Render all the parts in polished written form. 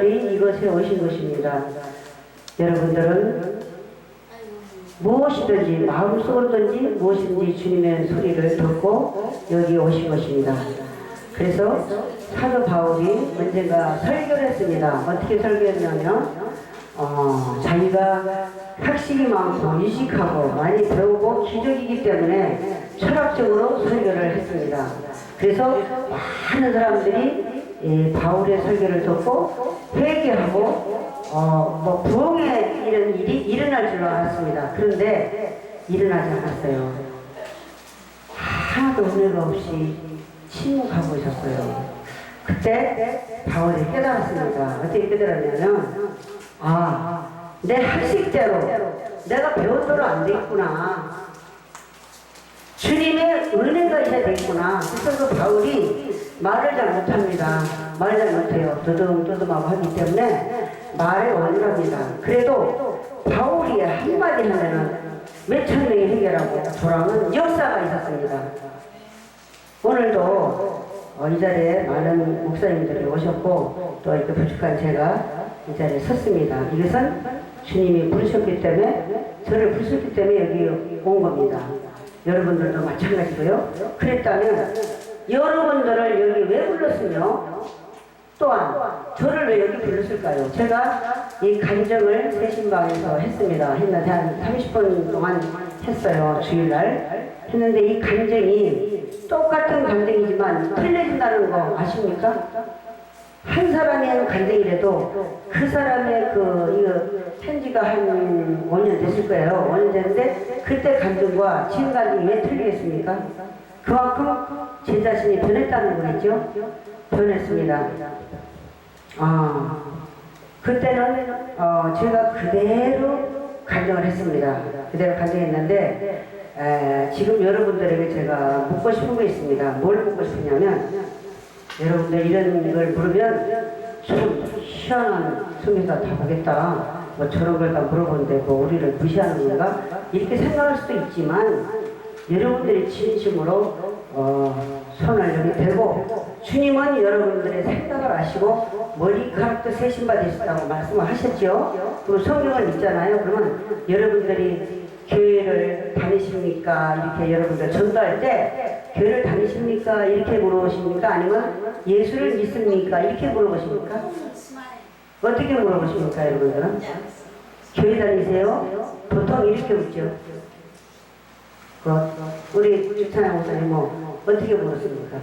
이것에 오신 것입니다. 여러분들은 무엇이든지 마음속으로든지 무엇이든지 주님의 소리를 듣고 여기 오신 것입니다. 그래서 사도 바울이 언젠가 설교를 했습니다. 어떻게 설교했냐면 자기가 학식이 많고 유식하고 많이 배우고 기적이기 때문에 철학적으로 설교를 했습니다. 그래서 많은 사람들이 바울의 설교를 듣고 회개하고 부흥의 이런 일이 일어날 줄 알았습니다. 그런데 일어나지 않았어요. 하나도 은혜가 없이 침묵하고 있었어요. 그때 바울이 깨달았습니다. 어떻게 깨달았냐면 내 학식대로 내가 배운 대로 안 되겠구나. 주님의 은혜가 있어야 되겠구나. 그래서 바울이 말을 잘 못합니다. 말을 잘 못해요. 두둠두둠하고 하기 때문에 말에 원울합니다. 그래도 바울이 한마디 하면은 몇천 명이 해결하고 돌아오는 역사가 있었습니다. 오늘도 이 자리에 많은 목사님들이 오셨고 또 이렇게 부축한 제가 이 자리에 섰습니다. 이것은 주님이 부르셨기 때문에 저를 부르셨기 때문에 여기 온 겁니다. 여러분들도 마찬가지고요. 그랬다면 여러분들을 여기 왜 불렀으며 또한 저를 왜 여기 불렀을까요? 제가 이 간증을 새신방에서 했는데 한 30분 동안 했어요. 주일날 했는데 이 간증이 똑같은 간증이지만 틀려진다는 거 아십니까? 한 사람의 간증이라도 그 사람의 이거 편지가 한 5년 됐을 거예요. 5년 됐는데 그때 간증과 지금 간증이 왜 틀리겠습니까? 그만큼 제 자신이 변했다는 거겠죠? 변했습니다. 그때는 제가 그대로 간증을 했습니다. 그대로 간증했는데 지금 여러분들에게 제가 묻고 싶은 거 있습니다. 뭘 묻고 싶으냐면 여러분들 이런 걸 물으면 참 희한한 성의가 다 보겠다. 뭐 저런 걸 다 물어보는데 뭐 우리를 무시하는 건가? 이렇게 생각할 수도 있지만 여러분들이 진심으로 손을 여기 대고 주님은 여러분들의 생각을 아시고 머리카락도 세신바 되셨다고 말씀을 하셨죠. 그리고 성경을 읽잖아요. 그러면 여러분들이 교회를 다니십니까? 이렇게 여러분들 전도할 때 교회를 다니십니까? 이렇게 물어보십니까? 아니면 예수를 믿습니까? 이렇게 물어보십니까? 어떻게 물어보십니까? 여러분들은? 교회 다니세요? 보통 이렇게 묻죠. 우리 주찬양 목사님 어떻게 물었습니까?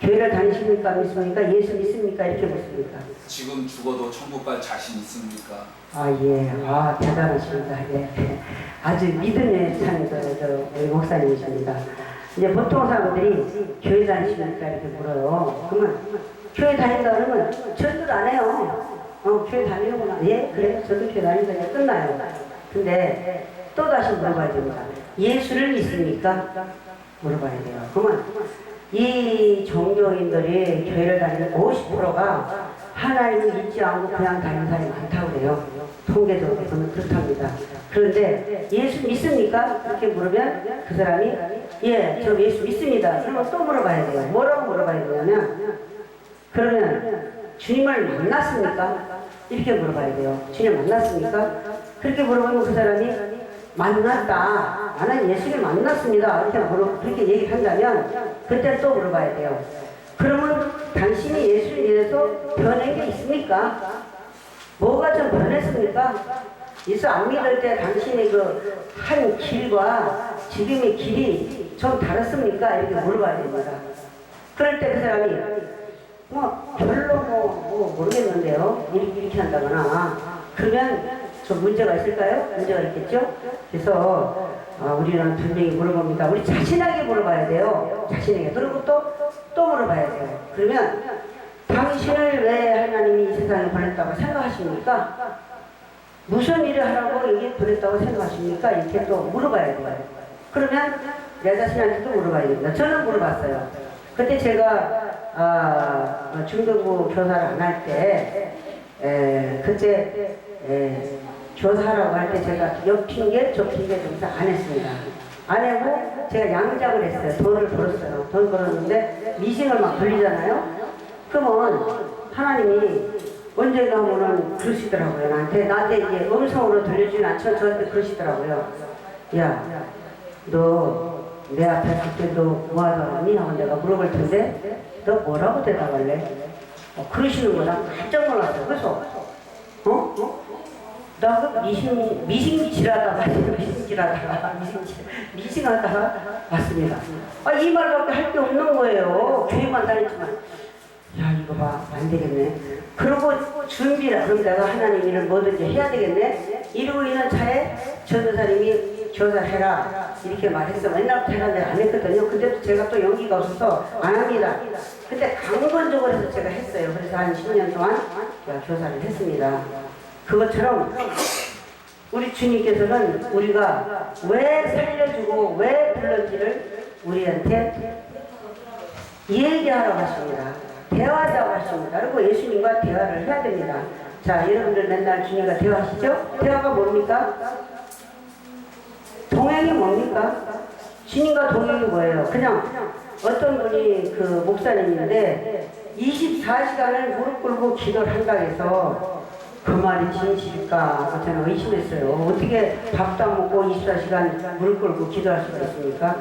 교회를 다니십니까? 믿습니까? 예수 믿습니까? 이렇게 묻습니까? 지금 죽어도 천국 갈 자신 있습니까? 예. 대단하십니다. 예. 아주 믿음의 산 우리 목사님이십니다. 이제 보통 사람들이 교회 다니십니까? 이렇게 물어요. 그러면 교회 다닌다 그러면 전도를 안 해요. 교회 다니는구나. 예, 그래. 저도 교회 다닌다. 끝나요. 근데 또 다시 물어봐야 됩니다. 예수를 믿습니까? 물어봐야 돼요. 그러면 이 종교인들이 교회를 다니는 50%가 하나님을 믿지 않고 그냥 다니는 사람이 많다고 그래요. 통계적으로 보면 그렇답니다. 그런데 예수 믿습니까? 그렇게 물으면 그 사람이 예, 저 예수 믿습니다. 그러면 또 물어봐야 돼요. 뭐라고 물어봐야 되냐면 그러면 주님을 만났습니까? 이렇게 물어봐야 돼요. 주님 만났습니까? 그렇게 물어보면 그 사람이 만났다. 나는 예수를 만났습니다. 그렇게 얘기한다면 그때 또 물어봐야 돼요. 그러면 당신이 예수를 믿어서 변한 게 있습니까? 뭐가 좀 변했습니까? 예수 안 믿을 때 당신의 한 길과 지금의 길이 좀 다르습니까? 이렇게 물어봐야 됩니다. 그럴 때 그 사람이 별로 모르겠는데요. 이렇게 한다거나 그러면 좀 문제가 있을까요? 문제가 있겠죠? 그래서 우리는 분명히 물어봅니다. 우리 자신에게 물어봐야 돼요. 자신에게. 그리고 또 물어봐야 돼요. 그러면 당신을 왜 하나님이 이 세상에 보냈다고 생각하십니까? 무슨 일을 하라고 여기 보냈다고 생각하십니까? 이렇게 또 물어봐야 돼요. 그러면 내 자신한테도 물어봐야 됩니다. 저는 물어봤어요. 그때 제가 중등부 교사를 안 할 때 그때 교사라고 할 때 제가 옆 핑계 저 핑계 정도 안 했습니다. 안 하고 제가 양작을 했어요. 돈을 벌었어요. 돈 벌었는데 미싱을 막 돌리잖아요. 그러면 하나님이 언제 가면은 그러시더라고요. 나한테 이제 음성으로 들려주진 않지만 저한테 그러시더라고요. 야, 너 내 앞에 설 때 너 뭐하다 왔니? 하고 내가 물어볼 텐데 너 뭐라고 대답할래? 그러시는 거나 깜짝 놀랐어요. 그래서 나그 미싱질하다가 미싱하다가 왔습니다. 이 말밖에 할 게 없는 거예요. 교회만 다니지만 야 이거 봐 안 되겠네. 그러고 준비라 그럼 내가 하나님 일을 뭐든지 해야 되겠네. 이러고 있는 차에 전도사님이 교사해라 이렇게 말했어. 옛날부터 해라 내가 안 했거든요. 근데도 제가 또 용기가 없어서 안 합니다. 근데 강건적으로 해서 제가 했어요. 그래서 한 10년 동안 교사를 했습니다. 그것처럼 우리 주님께서는 우리가 왜 살려주고 왜 불렀지를 우리한테 얘기하라고 하십니다. 대화하자고 하십니다. 그리고 예수님과 대화를 해야 됩니다. 자, 여러분들 맨날 주님과 대화하시죠? 대화가 뭡니까? 동행이 뭡니까? 주님과 동행이 뭐예요? 그냥 어떤 분이 그 목사님인데 24시간을 무릎 꿇고 기도를 한다고 해서 그 말이 진실일까? 저는 의심했어요. 어떻게 밥도 안 먹고 24시간 무릎 꿇고 기도할 수가 있습니까?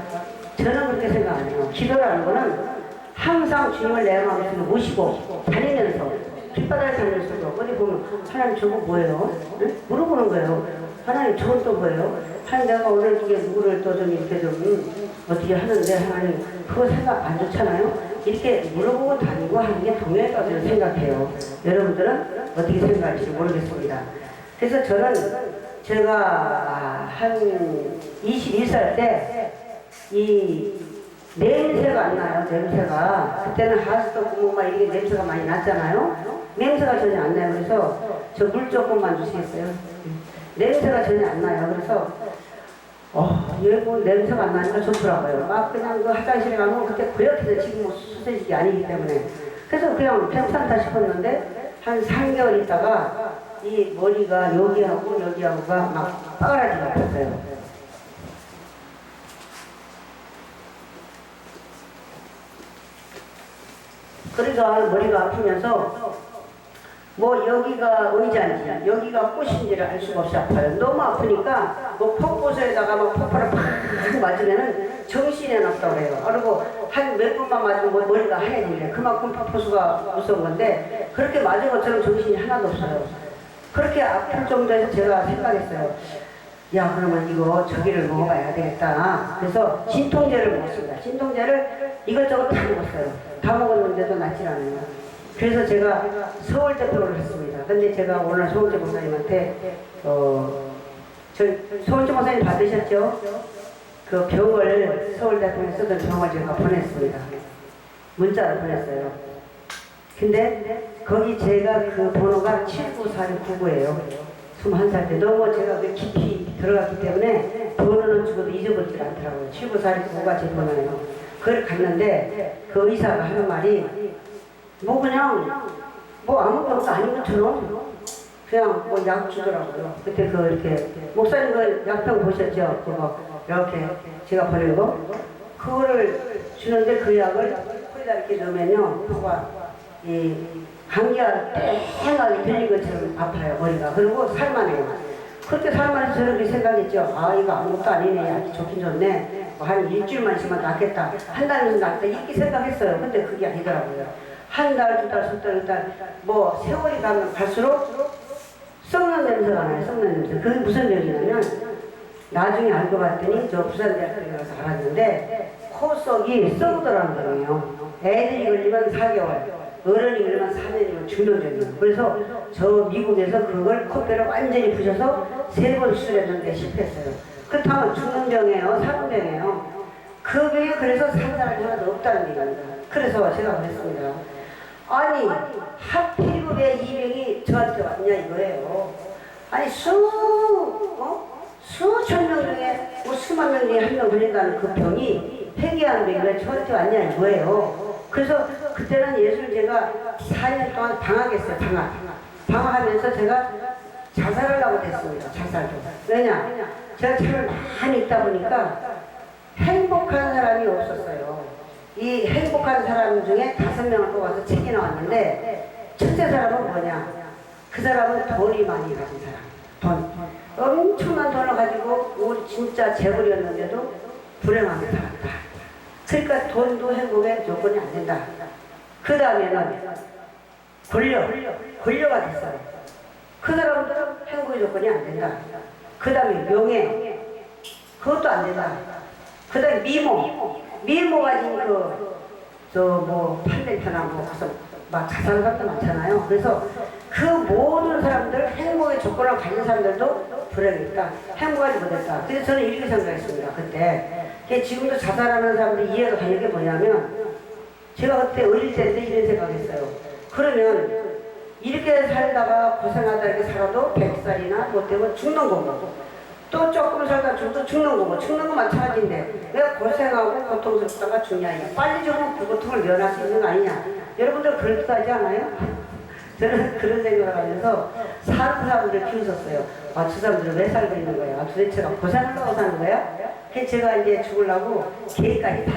저는 그렇게 생각 안 해요. 기도라는 거는 항상 주님을 내 마음속에 모시고 다니면서 길바닥에 다니면서도 어디 보면 하나님 저거 뭐예요? 네? 물어보는 거예요. 하나님 저건 또 뭐예요? 하나님 내가 오늘 이게 누구를 또 좀 이렇게 좀 어떻게 하는데 하나님 그거 생각 안 좋잖아요? 이렇게 물어보고 다니고 하는 게 동행이라고 저는 생각해요. 여러분들은 어떻게 생각할지 모르겠습니다. 그래서 저는 제가 한 21살 때 이 냄새가 안 나요. 냄새가 그때는 하수도 구멍 막 이게 냄새가 많이 났잖아요. 냄새가 전혀 안 나요. 그래서 저 물 조금만 주시겠어요? 냄새가 전혀 안 나요. 그래서 얘 뭐 냄새가 안 나니까 좋더라고요. 막 그냥 그 화장실에 가면 그때 그렇게 지금 뭐 수세식이 아니기 때문에 그래서 그냥 괜찮다 싶었는데 한 3개월 있다가 이 머리가 여기하고가 막 빠그라지게 아팠어요. 그러니까 머리가 아프면서 뭐 여기가 의자인지 여기가 꽃인지를 알 수가 없이 아파요. 너무 아프니까 뭐 폭포수에다가 막 폭포를 팍 맞으면은 정신이 났다고 그래요. 그리고 한 몇 분만 맞으면 뭐 머리가 하얘지네. 그만큼 폭포수가 무서운 건데 그렇게 맞은 것처럼 정신이 하나도 없어요. 그렇게 아플 정도에서 제가 생각했어요. 야 그러면 이거 저기를 먹어봐야 되겠다. 그래서 진통제를 먹었습니다. 진통제를 이것저것 다 먹었어요. 다 먹었는데도 낫질 않아요. 그래서 제가 서울 대표를 했습니다. 근데 제가 오늘 서울대 목사님한테 서울대 목사님 받으셨죠? 그 병을 서울 대표에 쓰던 병을 제가 보냈습니다. 문자로 보냈어요. 근데 거기 제가 그 번호가 79469예요. 21살 때 너무 제가 그 깊이 들어갔기 때문에 번호는 죽어도 잊어버리질 않더라고요. 79469가 제 번호예요. 그걸 갔는데 그 의사가 하는 말이 뭐 그냥 뭐 아무것도 아닌 것처럼 그냥 뭐 약 주더라고요. 그때 그 이렇게 목사님 그 약병 보셨죠? 그거 이렇게 제가 버리고 그거를 주는데 그 약을 코에다 이렇게 넣으면요 뭐가 이 감기가 땡하게 들린 것처럼 아파요 머리가. 그리고 살만해요. 그렇게 살만해서 저렇게 생각했죠. 아 이거 아무것도 아니네. 아주 좋긴 좋네. 뭐 한 일주일만 있으면 낫겠다. 한 달이면 낫겠다. 이렇게 생각했어요. 근데 그게 아니더라고요. 한 달, 두 달, 석 달, 두 달, 뭐 세월이 가면 갈수록 썩는 냄새가 나요. 썩는 냄새. 그게 무슨 얘기냐면 나중에 알고 봤더니 저 부산대학교에 가서 알았는데 코속이 썩더라는 거예요. 애들이 걸리면 4개월, 어른이 걸리면 4년이면 중독적이에요. 그래서 저 미국에서 그걸 코뼈를 완전히 부셔서 3번 수술했는데 실패했어요. 그렇다면 죽는 병이에요. 사는 병이에요. 그 병에 그래서 산다는 하나도 없다는 얘기입니다. 그래서 제가 그랬습니다. 아니 하필 왜 이 병이 저한테 왔냐 이거예요. 아니 수천 명 중에 뭐 수만 명 중에 한 명 걸린다는 그 병이 폐기하는 병이 왜 저한테 왔냐 이거예요. 그래서 그때는 예수를 제가 4년 동안 방학했어요. 방학하면서 제가 자살하려고 됐습니다. 자살도. 왜냐? 제가 참 많이 있다 보니까 행복한 사람이 없었어요. 이 행복한 사람 중에 5명을 뽑아서 책이 나왔는데 첫째 사람은 뭐냐? 그 사람은 돈이 많이 가진 사람. 돈. 엄청난 돈을 가지고 우리 진짜 재벌이었는데도 불행하게 살았다. 그러니까 돈도 행복의 조건이 안 된다. 그 다음에는 권력가 됐어요. 그 사람들은 행복의 조건이 안 된다. 그 다음에 명예, 그것도 안 된다. 그 다음에 미모 가진 판넬편하고 무슨 막 자살한 사람도 많잖아요. 그래서 그 모든 사람들 행복의 조건을 가진 사람들도 불행했다. 행복하지 못했다. 그래서 저는 이렇게 생각했습니다. 그때 지금도 자살하는 사람들이 이해가 가는 게 뭐냐면 제가 그때 어릴 때인데 이런 생각했어요. 그러면 이렇게 살다가 고생하다 이렇게 살아도 100살이나 못 되면 죽는 거고 또 조금 살다 죽는 거고 죽는 거 마찬가지인데 왜 고생하고 고통스럽다가 죽냐. 빨리 죽으면 그 고통을 면할 수 있는 거 아니냐. 여러분들 그럴듯하지 않아요? 저는 그런 생각을 하면서 사는 사람들을 키우셨어요. 아, 저 사람들은 왜 살고 있는 거야? 도대체가 고생하려고 사는 거야? 그래서 제가 이제 죽으려고 계획까지 다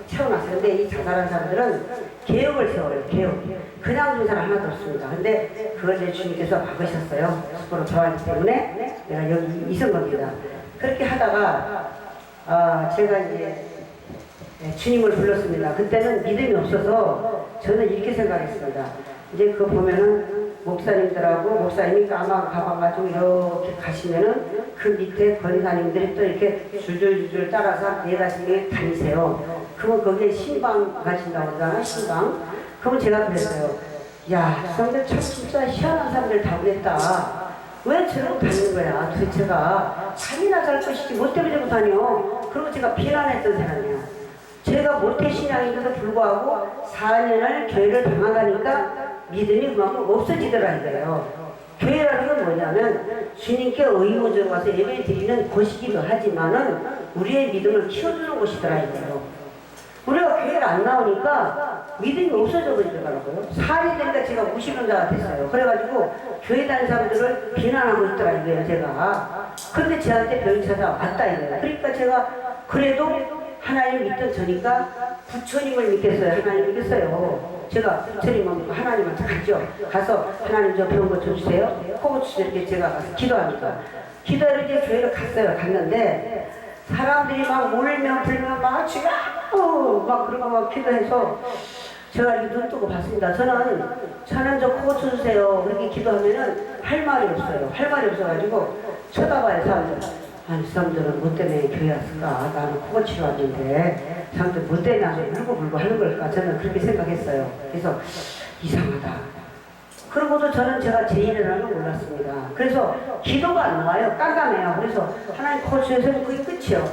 채워놨어요. 근데 이 자살한 사람들은 계획을 세워요. 계획. 그냥 죽은 사람 하나도 없습니다. 근데 그걸 제 주님께서 막으셨어요. 스스로 좋아하기 때문에 내가 여기 있은 겁니다. 그렇게 하다가 제가 이제 주님을 불렀습니다. 그때는 믿음이 없어서 저는 이렇게 생각했습니다. 이제 그거 보면은 목사님이 까만 가방 가지고 이렇게 가시면은 그 밑에 권사님들이 또 이렇게 줄줄줄 따라서 4-5명 다니세요. 그러면 거기에 신방 가신다고 그러잖아요. 신방. 그러면 제가 그랬어요. 야, 그 사람들 참 진짜 희한한 사람들 다 그랬다. 왜 저러고 다니는 거야? 도대체가 잠이나 잘 것이지 뭐 때문에 저러고 다녀? 그리고 제가 비난했던 사람이에요. 제가 모태신앙인데도 불구하고 4년을 교회를 당하다니까 믿음이 그만큼 없어지더라 이거예요. 교회라는 건 뭐냐면 주님께 의무적으로 와서 예배 드리는 곳이기도 하지만은 우리의 믿음을 키워주는 곳이더라 이거예요. 우리가 교회를 안 나오니까 믿음이 없어져 버리더라고요. 4년 되니까 제가 무신론자가 됐어요. 그래가지고 교회 다니는 사람들을 비난하고 있더라 이거예요 제가. 그런데 저한테 병이 찾아왔다 이거예요. 그러니까 제가 그래도 하나님 믿던 저니까 부처님을 믿겠어요. 하나님 믿겠어요. 제가 부처님은 하나님한테 갔죠. 가서 하나님 저 병 고쳐주세요. 코 고쳐주세요. 이렇게 제가 가서 기도하니까. 기도를 이제 교회를 갔어요. 갔는데 사람들이 막 울면 불면 막 지금 막 그러고 막 기도해서 제가 이렇게 눈 뜨고 봤습니다. 저는 저 코 고쳐주세요. 그렇게 기도하면은 할 말이 없어요. 할 말이 없어가지고 쳐다봐요 사람들. 아니 사람들은 뭐 때문에 교회 왔을까? 나는 코 고치러 왔는데 사람들 뭐 때문에 와서 울고불고 하는 걸까? 저는 그렇게 생각했어요. 그래서 이상하다. 그러고도 저는 제가 제 일이라는 걸 몰랐습니다. 그래서 기도가 안 나와요. 깜깜해요. 그래서 하나님 코 고쳐주세요. 그게 끝이요.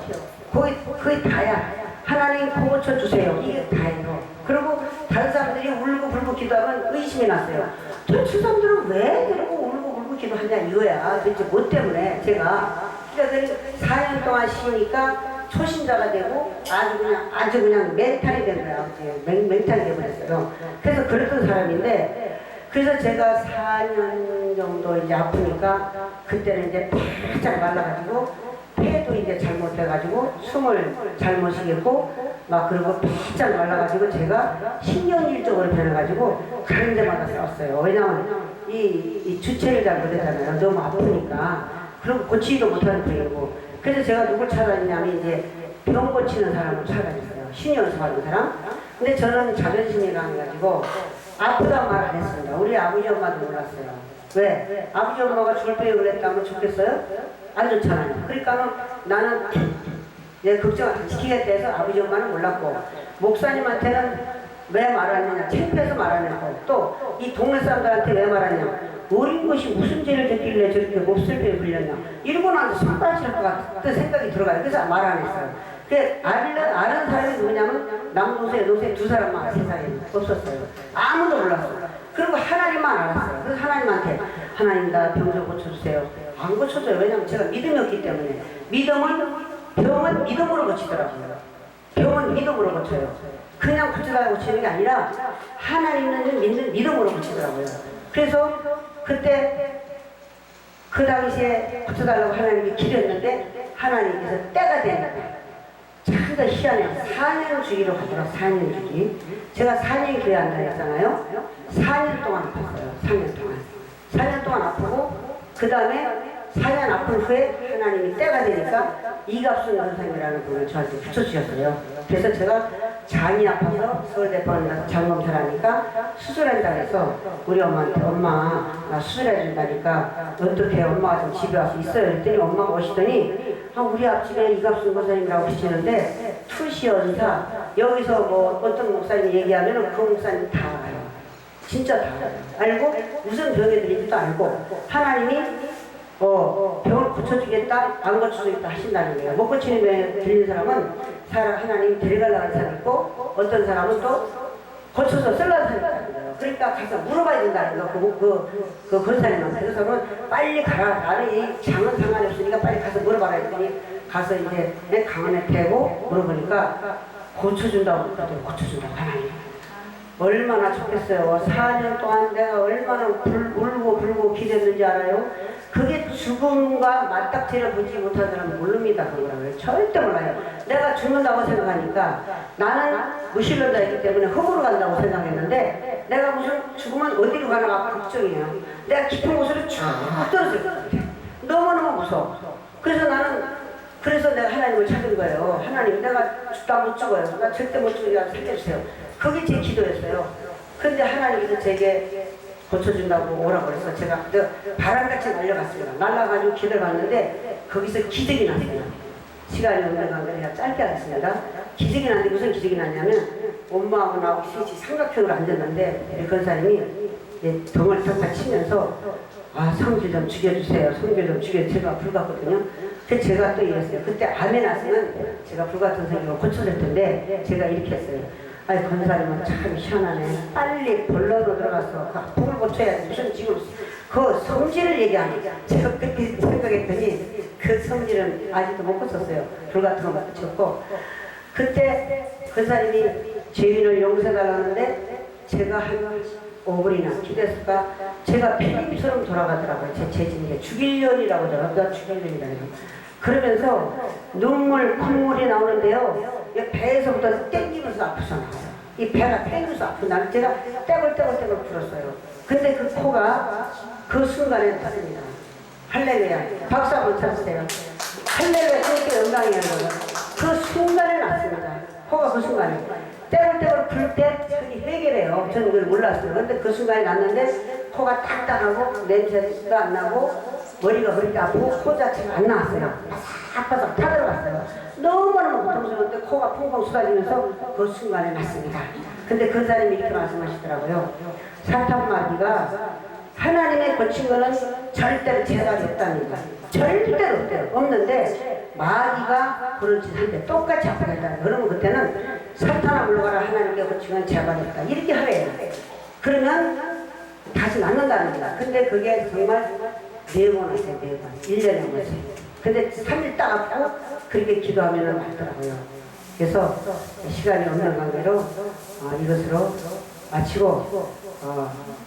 그게 다야. 하나님 코 고쳐주세요. 이게 다예요. 그리고 다른 사람들이 울고불고 기도하면 의심이 났어요. 도대체 사람들은 왜 이러고 울고불고 기도하냐 이거야. 도대체 뭐 때문에 제가 그러니까 4년 동안 쉬니까 초신자가 되고 아주 그냥 멘탈이 된 거야. 멘탈이 돼버렸어요. 그래서 그랬던 사람인데 그래서 제가 4년 정도 이제 아프니까 그때는 이제 바짝 말라가지고 폐도 이제 잘못해가지고 숨을 잘못 쉬겠고 막 그리고 바짝 말라가지고 제가 신경질적으로 변해가지고 가는 데마다 싸웠어요. 왜냐면 이 주체를 잘 못했잖아요. 너무 아프니까. 그리고 고치지도 못하는 분이고. 그래서 제가 누굴 찾아다니냐면 이제 병 고치는 사람을 찾아다녔어요. 신연수하는 사람. 근데 저는 자존심이 강해가지고 아프다고 말 안 했습니다. 우리 아버지 엄마도 몰랐어요. 왜? 아버지 엄마가 죽을 뻔히 그랬다면 좋겠어요? 안 좋잖아요. 그러니까 나는 내 걱정을 안 시키겠다 해서 아버지 엄마는 몰랐고 목사님한테는 왜 말하느냐 창피해서 말하냐고 또 이 동네 사람들한테 왜 말하냐 어린 것이 무슨 죄를 졌길래 저렇게 몹쓸 병에 걸렸냐 이러고 나서 손가락질 것 같은 생각이 들어가요. 그래서 말 안 했어요. 아는 사람이 누구냐면 남동생 여동생 2사람만 세상에 없었어요. 아무도 몰랐어요. 그리고 하나님만 알았어요. 그래서 하나님한테 하나님 나 병 좀 고쳐주세요. 안 고쳐줘요. 왜냐면 제가 믿음이 없기 때문에. 병은 믿음으로 고치더라고요. 병은 믿음으로 고쳐요. 그냥 고쳐달라고 고치는 게 아니라 하나님은 믿는 믿음으로 고치더라고요. 그래서 그때 그 당시에 고쳐달라고 하나님이 기도했는데 하나님께서 때가 되니까 참 더 희한해요. 4년 주기로 가더라고요. 4년 주기. 제가 4년 교회 안 다녔잖아요. 4년 동안 아팠어요. 4년 동안. 4년 동안 아프고 그 다음에 4년 아픈 후에 하나님이 때가 되니까 이갑순 선생이라는 분을 저한테 붙여주셨어요. 그래서 제가 장이 아파서 서울대병원에 가서 장 검사를 하니까 수술한다고 해서 우리 엄마한테 엄마 나 수술해 준다니까 어떻게 엄마가 좀 집에 와서 있어요. 그랬더니 엄마가 오시더니 우리 앞집에 이갑순 선생님이라고 계시는데 투시연사 여기서 뭐 어떤 목사님 얘기하면 그 목사님 다 알아요. 진짜 다 알아요. 알고 무슨 병에 들린지도 알고 하나님이 병을 고쳐주겠다, 안 고쳐주겠다 하신다는 거예요. 못 고치는 병에 들리는 사람은 하나님 데려가려는 사람이 있고 어떤 사람은 또 고쳐서 쓰려는 사람이 있다는 거예요. 그러니까 가서 물어봐야 된다는 거, 그 권사님한테. 그래서는 빨리 가라. 나는 이 장은 상관이 없으니까 빨리 가서 물어봐라 했더니 가서 이제 내 강원에 대고 물어보니까 고쳐준다고 그러더라고요. 고쳐준다고 하나님. 얼마나 좋겠어요. 4년 동안 내가 얼마나 울고 불고 기댔는지 알아요? 그게 죽음과 맞닥뜨려 보지 못한 사람은 모릅니다. 그거를 절대 몰라요. 내가 죽는다고 생각하니까 나는 무신론자이기 때문에 흙으로 간다고 생각했는데 내가 무슨 죽으면 어디로 가나가 걱정이에요. 내가 깊은 곳으로 쭉 떨어질 것 같아. 너무너무 무서워. 그래서 내가 하나님을 찾은 거예요. 하나님, 내가 나 못 죽어요. 나 절대 못 죽으니까 살려주세요. 그게 제 기도였어요. 그런데 하나님께서 제게 고쳐준다고 오라고 그래서 제가 바람같이 날려갔어요. 날라가지고 기도를 갔는데 거기서 기적이 났어요. 시간이 없는 관계를 제가 짧게 하겠습니다. 기적이 났는데 무슨 기적이 났냐면 엄마하고 나하고 셋이 삼각형으로 앉았는데 권사님이 병을 탁탁 치면서 성질 좀 죽여주세요. 성질 좀 죽여주세요. 제가 불같거든요. 그래서 제가 또 이랬어요. 그때 암에 났으면 제가 불같은 성질로 고쳐질 텐데 제가 이렇게 했어요. 권사님은 참 희한하네. 빨리 본론으로 들어가서 그 아픔을 고쳐야지. 무슨 지금 그 성질을 얘기하니 제가 그렇게 생각했더니 그 성질은 아직도 못 고쳤어요. 불같은 거 못 고쳤고 그때 권사님이 죄인을 용서해달라는데 제가 한 5분이나 기도했을까 제가 필립처럼 돌아가더라고요. 제 재진이 죽일년이라고 하더라고요. 죽일년이라고. 그러면서 콧물이 나오는데요. 배에서부터 땡기면서 아프서 나와요. 이 배가 땡기면서 아프고 나는 제가 떼굴떼굴 불었어요. 근데 그 코가 그 순간에 났습니다. 할렐루야. 박수 한번 쳐주세요. 할렐루야. 그렇게 영광이에요. 그 순간에 났습니다. 코가 그 순간에. 떼굴떼굴 불 때 해결해요. 저는 그걸 몰랐어요. 근데 그 순간에 났는데 코가 딱딱하고 냄새도 안 나고 머리가 그렇게 아프고 코 자체가 안 나왔어요. 바삭바삭 타들어갔어요. 너무너무 고통스러운데 코가 펑펑 쏟아지면서 그 순간에 났습니다. 근데 그 사람이 이렇게 말씀하시더라고요. 사탄마귀가 하나님의 고친 거는 절대로 재발이 없답니다. 절대로 없는데 마귀가 그런 짓 한데 똑같이 아프게 한다. 그러면 그때는 사탄아 물러가라. 하나님께 고친 건 재발이 없다. 이렇게 하래요. 그러면 다시 낫는다는 거다. 근데 그게 정말 4번 하세요. 4번. 1년에 한 번씩. 근데 3일 딱 아프고 그렇게 기도하면 낫더라고요. 그래서 시간이 없는 관계로 이것으로 마치고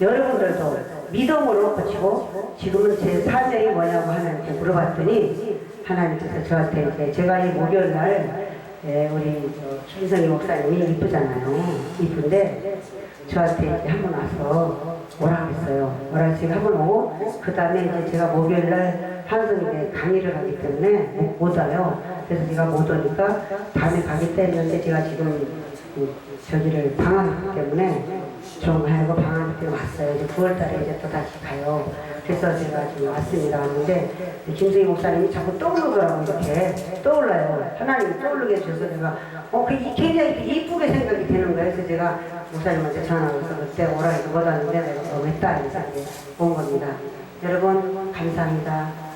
여러분들도 믿음으로 고치고 지금은 제 사명이 뭐냐고 하나님께 물어봤더니 하나님께서 저한테 이제 제가 이 목요일날 우리 김성희 목사님이 이쁘잖아요. 이쁜데 저한테 이제 한번 와서 오라고 했어요. 오라고 제가 한번 오고 그 다음에 이제 제가 목요일날 한성에 강의를 하기 때문에 못 와요. 그래서 제가 못 오니까 다음에 가겠다 했는데 제가 지금 저기를 방학하기 때문에 좀 하고 방학 때 왔어요. 이제 9월달에 이제 또 다시 가요. 그래서 제가 지금 왔습니다. 왔는데 김성희 목사님이 자꾸 떠오르더라고요. 이렇게 떠올라요. 하나님이 떠오르게 해주셔서 제가 굉장히 이쁘게 생각이 되는 거예요. 그래서 제가 목사님한테 전화해서 그때 오라 해서 못 왔는데 내가 너무 했다. 그래서 이제 온 겁니다. 여러분 감사합니다.